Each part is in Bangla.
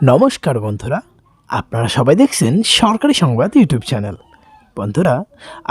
নমস্কার বন্ধুরা, আপনারা সবাই দেখছেন সরকারি সংবাদ ইউটিউব চ্যানেল। বন্ধুরা,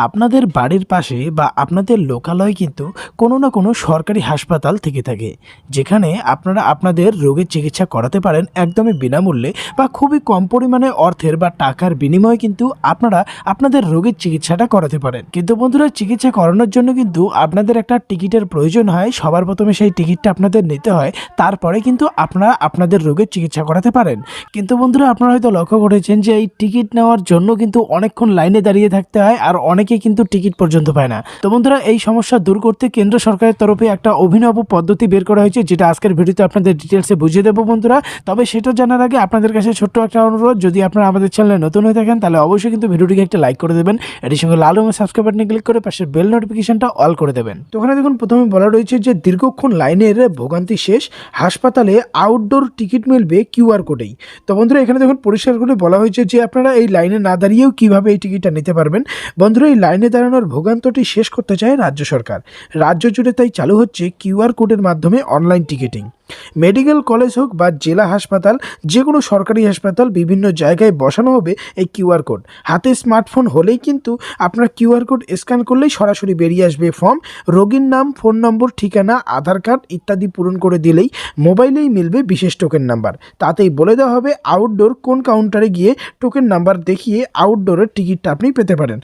আপনাদের বাড়ির পাশে বা আপনাদের লোকালয়ে কিন্তু কোনো না কোনো সরকারি হাসপাতাল থেকে থাকে, যেখানে আপনারা আপনাদের রোগের চিকিৎসা করাতে পারেন একদমই বিনামূল্যে বা খুবই কম পরিমাণে অর্থের বা টাকার বিনিময়ে কিন্তু আপনারা আপনাদের রোগের চিকিৎসাটা করাতে পারেন। কিন্তু বন্ধুরা, চিকিৎসা করানোর জন্য কিন্তু আপনাদের একটা টিকিটের প্রয়োজন হয়। সবার প্রথমে সেই টিকিটটা আপনাদের নিতে হয়, তারপরে কিন্তু আপনারা আপনাদের রোগের চিকিৎসা করাতে পারেন। কিন্তু বন্ধুরা, আপনারা হয়তো লক্ষ্য করেছেন যে এই টিকিট নেওয়ার জন্য কিন্তু অনেকক্ষণ লাইনে দাঁড়িয়ে থাকতে হয়, আর অনেকে কিন্তু টিকিট পর্যন্ত পায় না। তো বন্ধুরা, এই সমস্যা দূর করতে কেন্দ্র সরকারের তরফে একটা অভিনব পদ্ধতি বের করা হয়েছে, যেটা আজকের ভিডিওতে আপনাদের ডিটেলসে বুঝিয়ে দেবো বন্ধুরা। তবে সেটা জানার আগে আপনাদের কাছে ছোট্ট একটা অনুরোধ, যদি আপনারা আমাদের চ্যানেলে নতুন হয়ে থাকেন তাহলে অবশ্যই কিন্তু ভিডিওটিকে একটা লাইক করে দেবেন, এর সঙ্গে লাল রঙের সাবস্ক্রাইব বাটনে ক্লিক করে পাশের বেল নোটিফিকেশনটা অল করে দেবেন। তো ওখানে দেখুন, প্রথমে বলা রয়েছে যে দীর্ঘক্ষণ লাইনের ভোগান্তি শেষ, হাসপাতালে আউটডোর টিকিট মিলবে কিউআর কোডেই। তো বন্ধুরা, এখানে দেখুন পরিষ্কার করে বলা হয়েছে যে আপনারা এই লাইনে না দাঁড়িয়েও কিভাবে এই টিকিটটা নিতে পারবেন। বন্ধুরা, এই লাইনে দাঁড়ানোর ভোগান্তটি শেষ করতে চায় রাজ্য সরকার। রাজ্য জুড়ে তাই চালু হচ্ছে কিউআর কোডের মাধ্যমে অনলাইন টিকিটিং। মেডিকেল কলেজ হোক বা জেলা হাসপাতাল, যে কোনো সরকারি হাসপাতাল, বিভিন্ন জায়গায় বসানো হবে এই কিউআর কোড। হাতে স্মার্টফোন হলেই কিন্তু আপনার কিউআর কোড স্ক্যান করলেই সরাসরি বেরিয়ে আসবে ফর্ম। রোগীর নাম, ফোন নম্বর, ঠিকানা, আধার কার্ড ইত্যাদি পূরণ করে দিলেই মোবাইলেই মিলবে বিশেষ টোকেন নাম্বার। তাতেই বলে দেওয়া হবে আউটডোর কোন কাউন্টারে গিয়ে টোকেন নাম্বার দেখিয়ে আউটডোরের টিকিটটা আপনি পেতে পারেন।